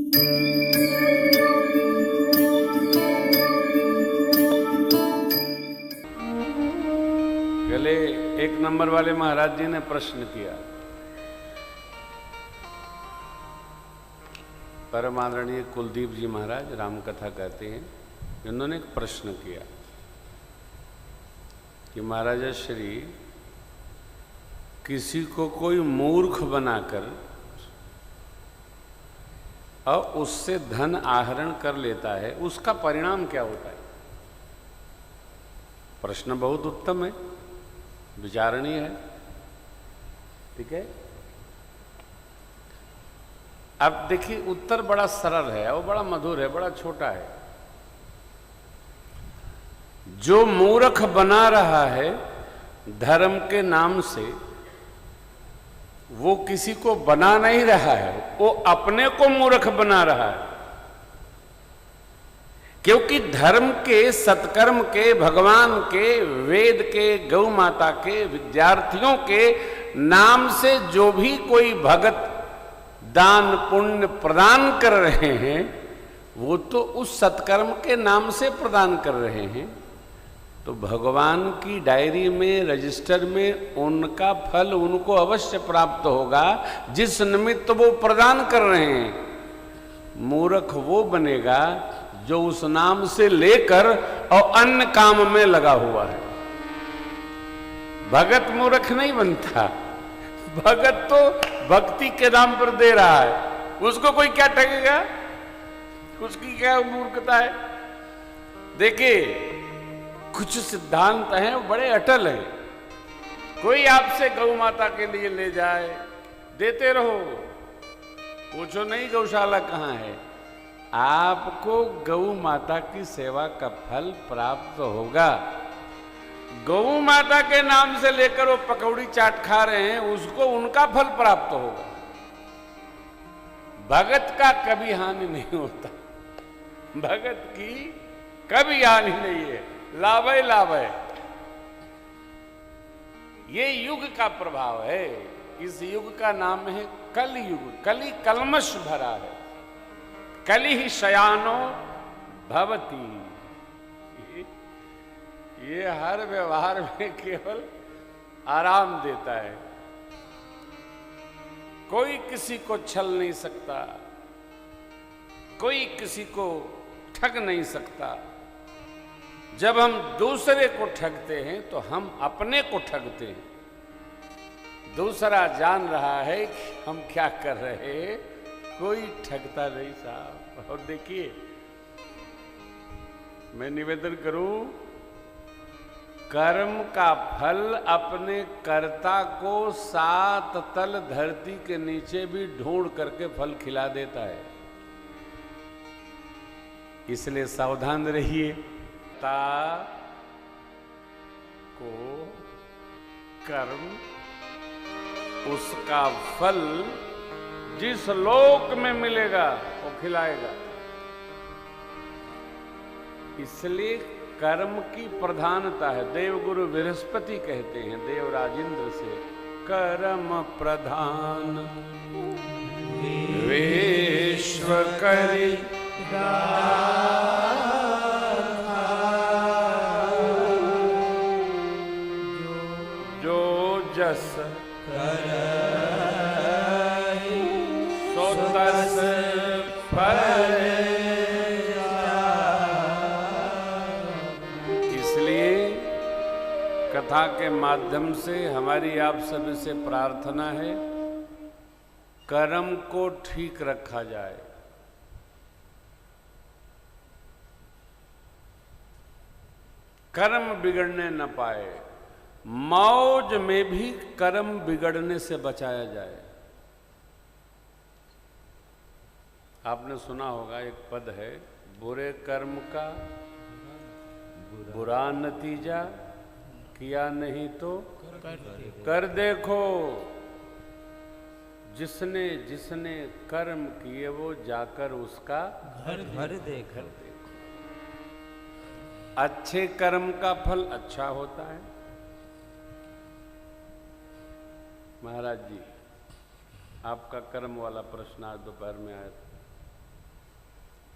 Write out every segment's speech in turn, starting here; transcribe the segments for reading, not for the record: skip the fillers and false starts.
पहले 1 नंबर वाले महाराज जी ने प्रश्न किया, परम आदरणीय कुलदीप जी महाराज राम कथा कहते हैं, उन्होंने एक प्रश्न किया कि महाराज श्री किसी को कोई मूर्ख बनाकर और उससे धन आहरण कर लेता है, उसका परिणाम क्या होता है? प्रश्न बहुत उत्तम है, विचारणीय है, ठीक है। अब देखिए उत्तर बड़ा सरल है और बड़ा मधुर है, बड़ा छोटा है। जो मूर्ख बना रहा है धर्म के नाम से, वो किसी को बना नहीं रहा है, वो अपने को मूर्ख बना रहा है। क्योंकि धर्म के, सत्कर्म के, भगवान के, वेद के, गौ माता के, विद्यार्थियों के नाम से जो भी कोई भगत दान पुण्य प्रदान कर रहे हैं, वो तो उस सत्कर्म के नाम से प्रदान कर रहे हैं। तो भगवान की डायरी में, रजिस्टर में उनका फल उनको अवश्य प्राप्त होगा जिस निमित्त वो प्रदान कर रहे हैं। मूर्ख वो बनेगा जो उस नाम से लेकर और अन्य काम में लगा हुआ है। भगत मूर्ख नहीं बनता, भगत तो भक्ति के नाम पर दे रहा है, उसको कोई क्या ठगेगा, उसकी क्या मूर्खता है। देखिए कुछ सिद्धांत हैं वो बड़े अटल हैं। कोई आपसे गौ माता के लिए ले जाए, देते रहो, पूछो नहीं गौशाला कहाँ है। आपको गौ माता की सेवा का फल प्राप्त होगा। गौ माता के नाम से लेकर वो पकौड़ी चाट खा रहे हैं, उसको उनका फल प्राप्त होगा। भगत का कभी हानि नहीं होता, भगत की कभी हानि नहीं है, लाभ है लाभ है। ये युग का प्रभाव है। इस युग का नाम है कल युग। कली कलमश भरा है, कली ही शयानो भवती। ये हर व्यवहार में केवल आराम देता है। कोई किसी को छल नहीं सकता, कोई किसी को ठग नहीं सकता। जब हम दूसरे को ठगते हैं तो हम अपने को ठगते हैं। दूसरा जान रहा है कि हम क्या कर रहे हैं, कोई ठगता नहीं साहब। और देखिए मैं निवेदन करूं, कर्म का फल अपने कर्ता को 7 तल धरती के नीचे भी ढूंढ करके फल खिला देता है। इसलिए सावधान रहिए। को कर्म, उसका फल जिस लोक में मिलेगा वो खिलाएगा। इसलिए कर्म की प्रधानता है। देवगुरु बृहस्पति कहते हैं देवराजेंद्र से, कर्म प्रधान विश्व करि जो जस करहि सो तस फल। इसलिए कथा के माध्यम से हमारी आप सभी से प्रार्थना है, कर्म को ठीक रखा जाए। कर्म बिगड़ने न पाए, मौज में भी कर्म बिगड़ने से बचाया जाए। आपने सुना होगा एक पद है, बुरे कर्म का बुरा नतीजा किया नहीं तो कर देखो। जिसने जिसने कर्म किए वो जाकर उसका घर देखो। अच्छे कर्म का फल अच्छा होता है। महाराज जी, आपका कर्म वाला प्रश्न आज दोपहर में आया था।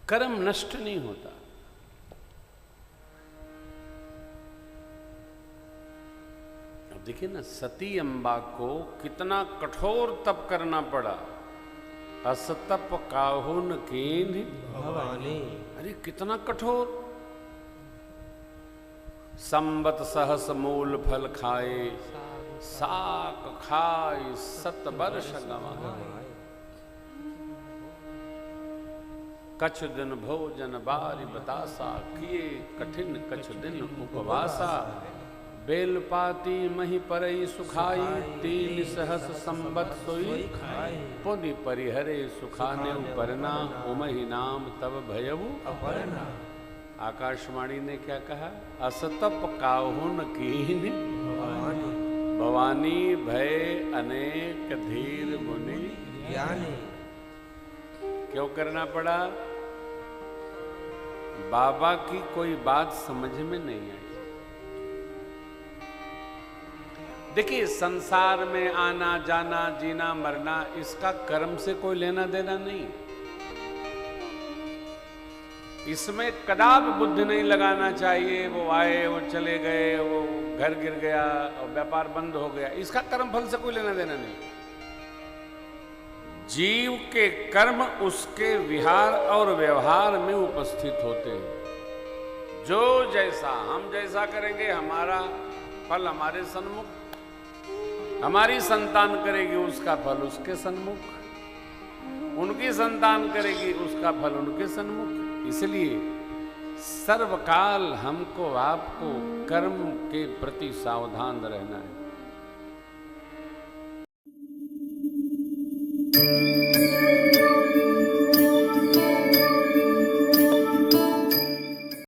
कर्म नष्ट नहीं होता। अब देखिए ना, सती अम्बा को कितना कठोर तप करना पड़ा। असतप काहुन कीन भवानी। अरे कितना कठोर। संबत सहस मूल फल खाए, साक खाए 7 वर्ष गवाए। कछ दिन भोजन बारी बतासा, किए कठिन कछ दिन उपवासा। बेलपाती मही परई सुखाई, 3 सहस संबत सोई पुनि परिहरे सुखाने उपरना। उमहि नाम तब भयऊ अपर्णा। आकाशवाणी ने क्या कहा? असतप काहुन कीन भवानी। भवानी भय अनेक धीर मुनि ज्ञानी। क्यों करना पड़ा? बाबा की कोई बात समझ में नहीं आई। देखिए, संसार में आना जाना जीना मरना इसका कर्म से कोई लेना देना नहीं। इसमें कदापि बुद्धि नहीं लगाना चाहिए। वो आए, वो चले गए, वो घर गिर गया और व्यापार बंद हो गया, इसका कर्म फल से कोई लेना देना नहीं। जीव के कर्म उसके विहार और व्यवहार में उपस्थित होते हैं। जो जैसा हम जैसा करेंगे, हमारा फल हमारे सन्मुख। हमारी संतान करेगी, उसका फल उसके सन्मुख। उनकी संतान करेगी, उसका फल उनके सन्मुख। इसलिए सर्वकाल हमको आपको कर्म के प्रति सावधान रहना है।